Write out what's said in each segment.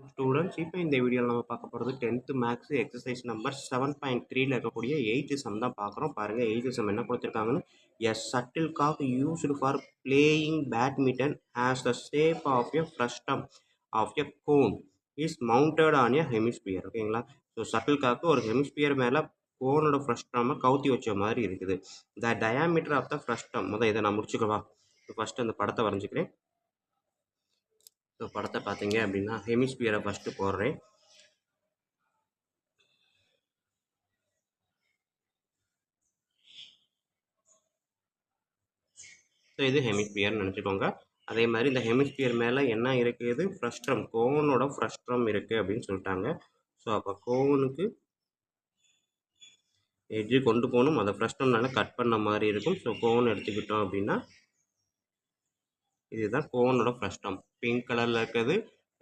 Students இப்போ இந்த வீடியோவில் நம்ம பார்க்க போகிறது 10th மேக்ஸ் எக்ஸசைஸ் நம்பர் 7.3ல இருக்கக்கூடிய 8th சம் தான் பார்க்குறோம். பாருங்கள் 8th சம் என்ன கொடுத்துருக்காங்கன்னு, a shuttlecock used for playing badminton has the shape of a frustum of a cone is mounted on a hemisphere. ஓகேங்களா? ஸோ ஷட்டில் காக்கு ஒரு hemisphere மேலே கோனோட ஃப்ரஸ்டமை கவுத்தி வச்ச மாதிரி இருக்குது. The diameter of the frustum, முதல் இதை நான் முடிச்சுக்கவா. ஃபஸ்ட்டு அந்த படத்தை வரைஞ்சிக்கிறேன். ஸோ படத்தை பார்த்தீங்க அப்படின்னா ஹெமிஸ்பியரை ஃபஸ்ட்டு போடுறேன். ஸோ இது ஹெமிஸ்பியர்னு நினச்சிக்கோங்க. அதே மாதிரி இந்த ஹெமிஸ்பியர் மேலே என்ன இருக்குது, ஃப்ரஸ்ட்ரம், கோவனோட ஃப்ரஸ்ட்ரம் இருக்குது அப்படின்னு சொல்லிட்டாங்க. ஸோ அப்போ கோவனுக்கு எட்ஜு கொண்டு போகணும், அதை ஃப்ரஸ்ட்ரம்னால கட் பண்ண மாதிரி இருக்கும். ஸோ கோவன் எடுத்துக்கிட்டோம் அப்படின்னா இதுதான் கோவனோட ஃப்ரஸ்ட்ரம். பிங்க் கலரில் இருக்கிறது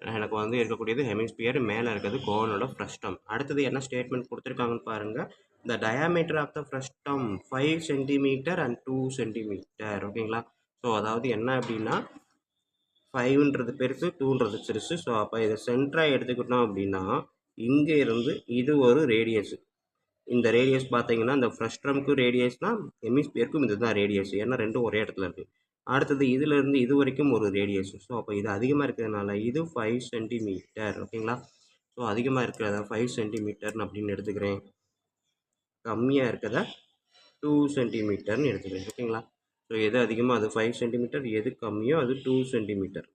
எனக்கு வந்து இருக்கக்கூடியது ஹெமிஸ்பியர், மேலே இருக்கிறது கோவனோட ஃப்ரஸ்ட்ரம். அடுத்தது என்ன ஸ்டேட்மெண்ட் கொடுத்துருக்காங்கன்னு பாருங்கள். The diameter of the frustum 5 centimetre and 2 centimetre. ஓகேங்களா? ஸோ அதாவது என்ன அப்படின்னா 5ன்றது பெருசு, 2ன்றது சிறுசு. ஸோ அப்போ இதை சென்டராக எடுத்துக்கிட்டோம் அப்படின்னா இங்கே இருந்து இது ஒரு ரேடியஸ். இந்த ரேடியஸ் பார்த்தீங்கன்னா இந்த ஃப்ரஸ்ட்ரம்க்கும் ரேடியஸ்னால் ஹெமிஸ்பியருக்கும் இதுதான் ரேடியஸ், ஏன்னா ரெண்டும் ஒரே இடத்துல இருக்குது. அடுத்தது இதிலேருந்து இது வரைக்கும் ஒரு ரேடியஸ். ஸோ அப்போ இது அதிகமாக இருக்கிறதுனால இது 5 சென்டிமீட்டர். ஓகேங்களா? ஸோ அதிகமாக இருக்கிறத 5 சென்டிமீட்டர்னு அப்படின்னு எடுத்துக்கிறேன். கம்மியாக இருக்கிறத 2 சென்டிமீட்டர்னு எடுத்துக்கிறேன். ஓகேங்களா? ஸோ எது அதிகமாக அது 5 சென்டிமீட்டர், எது கம்மியோ அது 2 சென்டிமீட்டர்.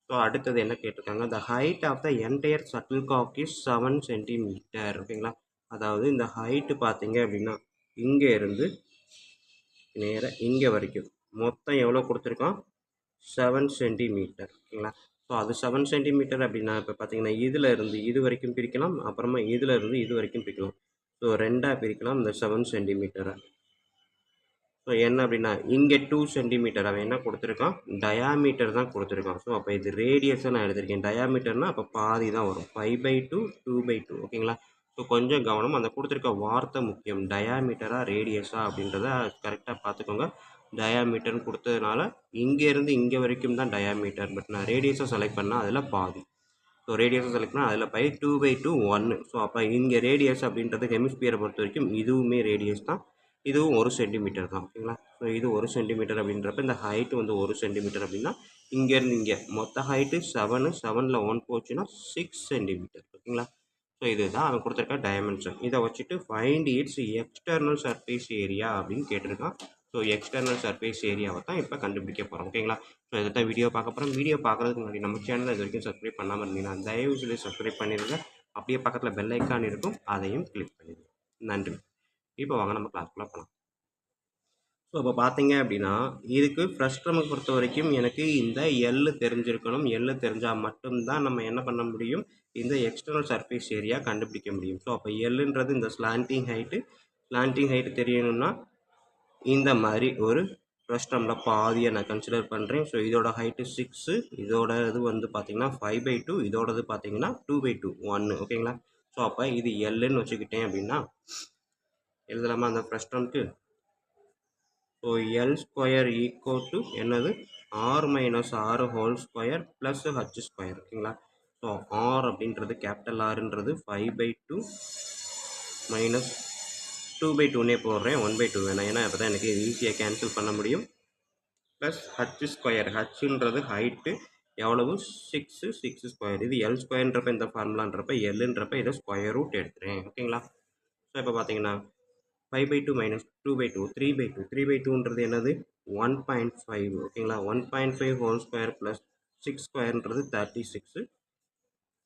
ஸோ அடுத்தது என்ன கேட்டிருக்காங்க, the height of the entire shuttlecock is 7 centimetre. ஓகேங்களா? அதாவது இந்த ஹைட்டு பார்த்தீங்க அப்படின்னா இங்கே இருந்து நேராக இங்கே வரைக்கும் மொத்தம் எவ்வளோ கொடுத்துருக்கோம், 7 சென்டிமீட்டர். ஓகேங்களா? ஸோ அது 7 சென்டிமீட்டர் அப்படின்னா இப்போ பார்த்தீங்கன்னா இதில் இருந்து இது வரைக்கும் பிரிக்கலாம், அப்புறமா இதில் இருந்து இது வரைக்கும் பிரிக்கலாம். ஸோ ரெண்டாக பிரிக்கலாம் இந்த 7 சென்டிமீட்டரை. ஸோ என்ன அப்படின்னா இங்கே 2 சென்டிமீட்டர் அவன் என்ன கொடுத்துருக்கான், டயாமீட்டர் தான் கொடுத்துருக்கான். ஸோ அப்போ இது ரேடியஸை நான் எடுத்திருக்கேன். டயாமீட்டர்னால் அப்போ பாதி தான் வரும், 5/2 2/2. ஓகேங்களா? ஸோ கொஞ்சம் கவனம், அந்த கொடுத்துருக்க வார்த்தை முக்கியம். டயாமீட்டரா ரேடியஸா அப்படின்றத கரெக்டாக பார்த்துக்கோங்க. டயாமீட்டர்னு கொடுத்ததுனால இங்கேருந்து இங்கே வரைக்கும் தான் டயாமீட்டர், பட் நான் ரேடியஸை செலக்ட் பண்ணால் அதில் பாதி. ஸோ ரேடியஸை செலக்ட் பண்ணால் அதில் 2/2 1. ஸோ அப்போ இங்கே ரேடியஸ் அப்படின்றது ஹெமிஸ்பியரை பொறுத்த வரைக்கும் இதுவுமே ரேடியஸ் தான், இதுவும் 1 சென்டிமீட்டர் தான். ஓகேங்களா? ஸோ இது 1 சென்டிமீட்டர் அப்படின்றப்ப இந்த ஹைட்டு வந்து 1 சென்டிமீட்டர் அப்படின்னா இங்கேருந்து இங்கே மொத்த ஹைட்டு 7, 7ல் 1 போச்சுன்னா 6 சென்டிமீட்டர். ஓகேங்களா? ஸோ இதுதான் அவன் கொடுத்துருக்க டைமென்ஷன். இதை வச்சுட்டு find it's external surface area அப்படின்னு கேட்டிருக்கான். ஸோ எக்ஸ்டர்னல் சர்ஃபேஸ் ஏரியாவை தான் இப்போ கண்டுபிடிக்க போகிறோம். ஓகேங்களா? ஸோ இதை தான் வீடியோ பார்க்க போகிறோம். வீடியோ பார்க்குறதுக்கு முன்னாடி நம்ம சேனலை இது வரைக்கும் சப்ஸ்கிரைப் பண்ணாமல் இருந்தீங்கன்னா தயவு செய்து சப்ஸ்கிரைப் பண்ணிடுங்க. அப்படியே பக்கத்தில் பெல் ஐக்கான் இருக்கும், அதையும் கிளிக் பண்ணிடுங்க. நன்றி. இப்போ வாங்க நம்ம கிளாஸ்க்குள்ளே போகலாம். ஸோ இப்போ பார்த்தீங்க அப்படின்னா இதுக்கு ஃப்ரஸ்ட்ரமை பொறுத்த வரைக்கும் எனக்கு இந்த எல் தெரிஞ்சிருக்கணும். எல் தெரிஞ்சால் மட்டும்தான் நம்ம என்ன பண்ண முடியும், இந்த எக்ஸ்டர்னல் சர்ஃபேஸ் ஏரியா கண்டுபிடிக்க முடியும். ஸோ அப்போ எல்லுன்றது இந்த ஸ்லாண்டிங் ஹைட்டு தெரியணும்னா இந்த மாதிரி ஒரு ஃப்ரஸ்ட்ரமில் பாதியை நான் கன்சிடர் பண்ணுறேன். ஸோ இதோட ஹைட்டு 6, இதோட இது வந்து பார்த்திங்கன்னா 5/2, இதோடது பார்த்தீங்கன்னா 2/2 1. ஓகேங்களா? ஸோ அப்போ இது எல்லுன்னு வச்சுக்கிட்டேன் அப்படின்னா எழுதலாமா அந்த ஃப்ரஸ்ட்ரம்க்கு. So L square equal to என்னது, R minus R whole square plus H square. ஓகேங்களா? ஸோ ஆர் அப்படின்றது கேபிட்டல் ஆர்ன்றது 5/2 மைனஸ் 2/2னே போடுறேன், 1/2 வேணாம், ஏன்னா அப்போ தான் எனக்கு ஈஸியாக கேன்சல் பண்ண முடியும். ப்ளஸ் ஹச் ஸ்கொயர், ஹச்ன்றது ஹைட்டு எவ்வளவு 6, 6 ஸ்கொயர். இது எல் ஸ்கொயர்ன்றப்ப இந்த ஃபார்முலான்றப்ப எல்லுன்றப்ப இதை ஸ்கொயர் ரூட் எடுத்துகிறேன். ஓகேங்களா? ஸோ இப்போ பார்த்தீங்கன்னா 5/2 மைனஸ் 2/2 3/2. 3/2ன்றது என்னது 1.5. ஓகேங்களா? 1.5 ஹோல் ஸ்கொயர் ப்ளஸ் 6 ஸ்கொயர்ன்றது 36.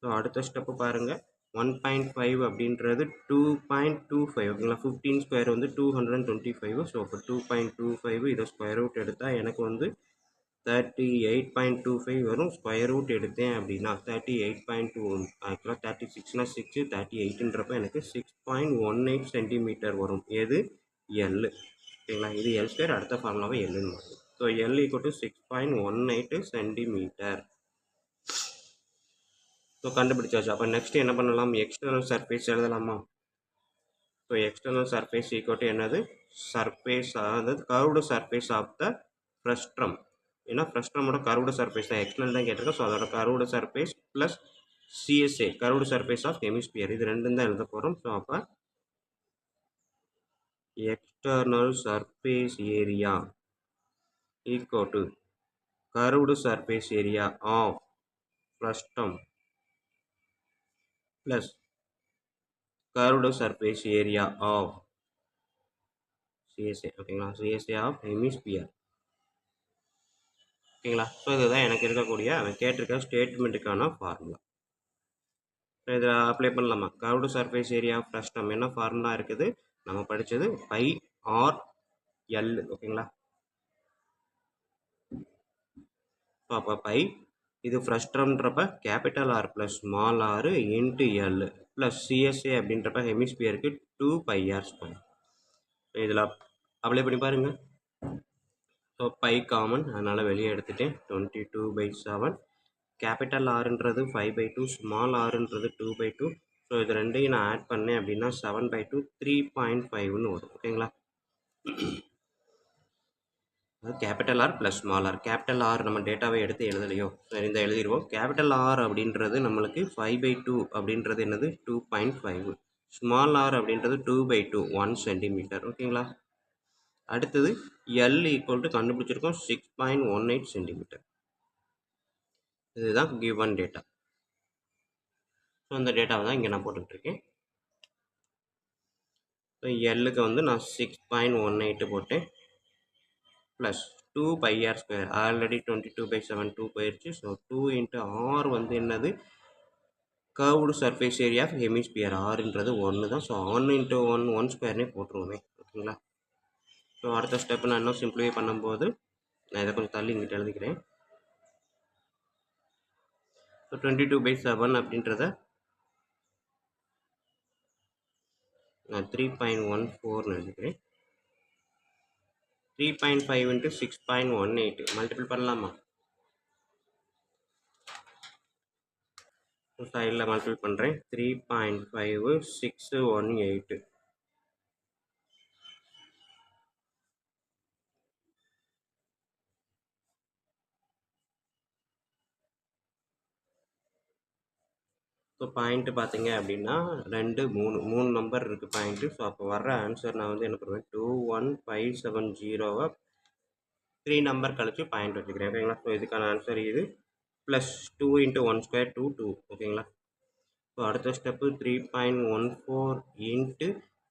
ஸோ அடுத்த ஸ்டெப்பு பாருங்கள், 1.5 அப்படின்றது 2.25. ஓகேங்களா? 15 ஸ்கொயர் வந்து 225. ஸோ அப்போ 2.25 இதை ஸ்கொயர் ரூட் எடுத்தால் எனக்கு வந்து 38.25 வரும். ஸ்கொயர் ரூட் எடுத்தேன் அப்படின்னா 38.2, ஆக்சுவலாக 36னா 6, 38ன்றப்ப எனக்கு 6.18 சென்டிமீட்டர் வரும். எது எல். ஓகேங்களா? இது எல் ஸ்கொயர், அடுத்த ஃபார்முலாவை எல்லுன்னு மாறும். So L equal to 6.18 centimetre. So கண்டுபிடிச்சாச்சு. அப்போ நெக்ஸ்ட் என்ன பண்ணலாம், எக்ஸ்டர்னல் சர்ஃபேஸ் எழுதலாமா. So external surface equal to என்னது, சர்ஃபேஸ், அதாவது curved surface of the frustum. ஏன்னா ஃப்ரஸ்ட்ரமோட கர்வ்டு சர்ஃபேஸ் தான், எக்ஸ்டர்னல் தான் கேட்டிருக்கோம். ஸோ அதோட curved surface plus CSA curved surface of hemisphere இது ரெண்டும் தான் எழுத போகிறோம். ஸோ அப்போ external surface area equal to curved surface area of frustum plus curved surface area of CSA. ஓகேங்களா, CSA of hemisphere. ஓகேங்களா, ஸோ இதுதான் எனக்கு இருக்கக்கூடிய அவன் கேட்டிருக்க ஸ்டேட்மெண்ட்டுக்கான ஃபார்முலா. இதில் அப்ளை பண்ணலாமா? Curved surface area of frustum என்ன ஃபார்முலா இருக்குது நம்ம படித்தது பை ஆர் எல். ஓகேங்களா, ஸோ அப்போ பை இது ஃப்ரஸ்ட்ரம்ன்றப்ப capital R plus small R into L plus CSA அப்படின்றப்ப ஹெமிஸ்பியருக்கு 2πr². இதில் அப்ளை பண்ணி பாருங்கள். ஸோ பை காமன், அதனால் வெளியே எடுத்துட்டேன். 22/7 கேபிட்டல் ஆறுன்றது 5/2, ஸ்மால் ஆறுன்றது 2/2. ஸோ இது ரெண்டையும் நான் ஆட் பண்ணேன் அப்படின்னா 7/2 3.5ன்னு வரும். ஓகேங்களா, அது capital R plus small R. Capital R நம்ம டேட்டாவை எடுத்து எழுதலையோ, சரி இந்த எழுதிடுவோம். கேபிட்டல் ஆர் அப்படின்றது நம்மளுக்கு 5/2 அப்படின்றது என்னது 2.5. ஸ்மால் ஆர் அப்படின்றது 2/2 1 சென்டிமீட்டர். ஓகேங்களா, அடுத்தது எல் ஈக்குவல் டு கண்டுபிடிச்சிருக்கோம் 6.18 சென்டிமீட்டர். இதுதான் கிவன் டேட்டா. ஸோ அந்த டேட்டாவை தான் இங்கே நான் போட்டுட்ருக்கேன். ஸோ எல்லுக்கு வந்து நான் 6.18 போட்டேன் ப்ளஸ் 2πr². ஆல்ரெடி 22/7 2 போயிடுச்சு. ஸோ 2 இன்ட்டு ஆர் வந்து என்னது curved surface area of hemisphere. ஆறுன்றது 1 தான். ஸோ 1 இன்ட்டு 1 ஸ்கொயர்னே போட்டுருவோமே. ஓகேங்களா, ஸோ அடுத்த ஸ்டெப் நான் இன்னும் சிம்பிளிஃபை பண்ணும்போது நான் இதை கொஞ்சம் தள்ளி இங்கிட்ட எழுதிக்கிறேன். ஸோ 22/7 அப்படின்றத நான் 3.14 எழுதிக்கிறேன். 3.5 இன்ட்டு 6.18 மல்டிபிள் பண்ணலாமா? ஸோ சைடில் மல்டிபிள் பண்ணுறேன். 3.5 618. ஸோ பாயிண்ட்டு பார்த்தீங்க அப்படின்னா 2 3 நம்பர் இருக்குது பாயிண்ட்டு. ஸோ அப்போ வர்ற ஆன்சர் நான் வந்து என்ன பண்ணுவேன், 21570 3 நம்பர் கழிச்சு பாயிண்ட் வச்சுக்கிறேன். ஓகேங்களா, ஸோ இதுக்கான ஆன்சர் இது ப்ளஸ் 2 இன்ட்டு 1 ஸ்கொயர் 2. ஓகேங்களா, ஸோ அடுத்த ஸ்டெப்பு 3.14 இன்ட்டு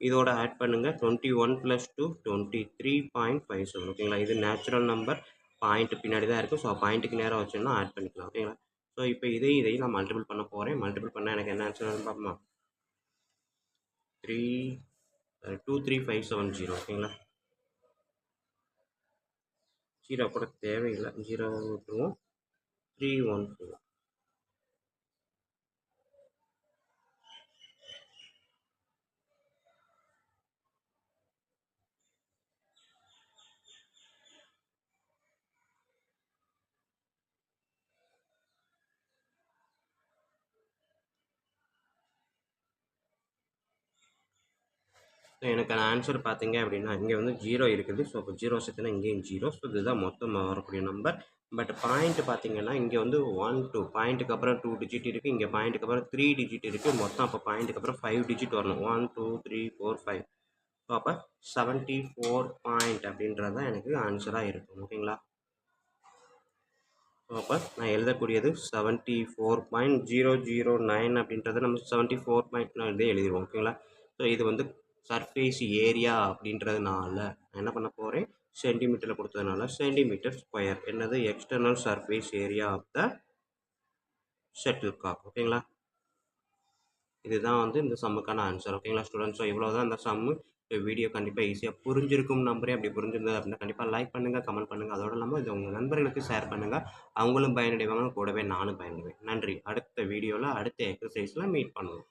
இதோட ஆட் பண்ணுங்கள் 21 + 2 23.57. ஓகேங்களா, இது நேச்சுரல் நம்பர் பாயிண்ட் பின்னாடி தான் இருக்குது. ஸோ பாயிண்ட்டுக்கு நேரம் வச்சோன்னா ஆட் பண்ணிக்கலாம். ஓகேங்களா, ஸோ இப்போ இதையும் நான் மல்டிபிள் பண்ண போகிறேன். மல்டிபிள் பண்ணால் எனக்கு என்ன ஆன்சர் வரும்னு பார்ப்போமா? 23570. ஓகேங்களா, 0 கூட தேவையில்லை, 0 விட்டுருவோம். 314. ஸோ எனக்கான ஆன்சர் பார்த்தீங்க அப்படின்னா இங்கே வந்து 0 இருக்குது. ஸோ அப்போ 0 சேர்த்துனா இங்கேயும் 0. ஸோ இதுதான் மொத்தமாக வரக்கூடிய நம்பர். பட் பாயிண்ட் பார்த்தீங்கன்னா இங்கே வந்து 1 2 பாயிண்ட்டுக்கு அப்புறம் 2 டிஜிட் இருக்குது. இங்கே பாயிண்ட்டுக்கு அப்புறம் 3 டிஜிட் இருக்குது. மொத்தம் அப்போ பாயிண்ட்டுக்கு அப்புறம் 5 டிஜிட் வரணும். 1 2 3 4 5. ஸோ அப்போ 74 பாயிண்ட் அப்படின்றது தான் எனக்கு ஆன்சராக இருக்கும். ஓகேங்களா, ஸோ அப்போ நான் எழுதக்கூடியது 74.009 அப்படின்றத நம்ம 74.9 இதே எழுதிடுவோம். ஓகேங்களா, ஸோ இது வந்து சர்ஃபேஸ் ஏரியா அப்படின்றதுனால நான் என்ன பண்ண போகிறேன், சென்டிமீட்டரில் கொடுத்ததுனால சென்டிமீட்டர் ஸ்கொயர் என்னது external surface area of the shuttlecock. ஓகேங்களா, இதுதான் வந்து இந்த சம்முக்கான ஆன்சர். ஓகேங்களா ஸ்டூடெண்ட்ஸ், ஸோ இவ்வளோ தான் இந்த சம்மு. வீடியோ கண்டிப்பாக ஈஸியாக புரிஞ்சிருக்கும் நம்பரே. அப்படி புரிஞ்சிருந்தது அப்படின்னா கண்டிப்பாக லைக் பண்ணுங்கள், கமெண்ட் பண்ணுங்கள். அதோடு இல்லாமல் இது உங்கள் நண்பர்களுக்கு ஷேர் பண்ணுங்கள். அவங்களும் பயனடைவாங்க, கூடவே நானும் பயனடைவேன். நன்றி. அடுத்த வீடியோவில் அடுத்த எக்ஸசைஸில் மீட் பண்ணுவோம்.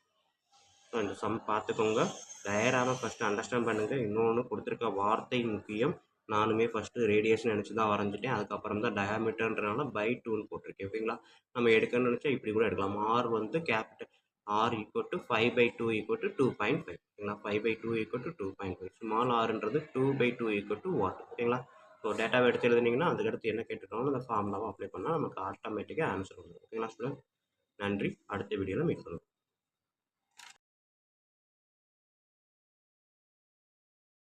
ஸோ இந்த சம் பார்த்துக்கோங்க. டயராக ஃபஸ்ட்டு அண்டர்ஸ்டாண்ட் பண்ணுங்கள். இன்னொன்று கொடுத்துருக்க வார்த்தை முக்கியம். நானுமே ஃபஸ்ட்டு ரேடியேஷன் நினச்சி தான் வரைஞ்சிட்டேன். அதுக்கப்புறம் தான் டயாமீட்டர்ன்றனால பை 2ன்னு போட்டிருக்கேன். ஓகேங்களா, நம்ம எடுக்கணும்னு நினச்சா இப்படி கூட எடுக்கலாம். ஆர் வந்து capital R equal to 5/2 equal to 2.5. ஓகேங்களா, 5/2 ஈக்குவல் டு 2.5. ஸ்மால் ஆர்ன்றது 2/2 ஈக்குவல் டு வாட். ஓகேங்களா, ஸோ டேட்டாவை எடுத்து எழுதுனீங்கன்னா அதுக்கடுத்து என்ன கேட்டுருக்காங்களோ அந்த ஃபார்முலாவை அப்ளை பண்ணால் நமக்கு ஆட்டோமேட்டிக்காக ஆன்சர் வந்துடும். ஓகேங்களா ஸ்டூடெண்ட். நன்றி. அடுத்த வீடியோவில் மீட் பண்ணுவோம்.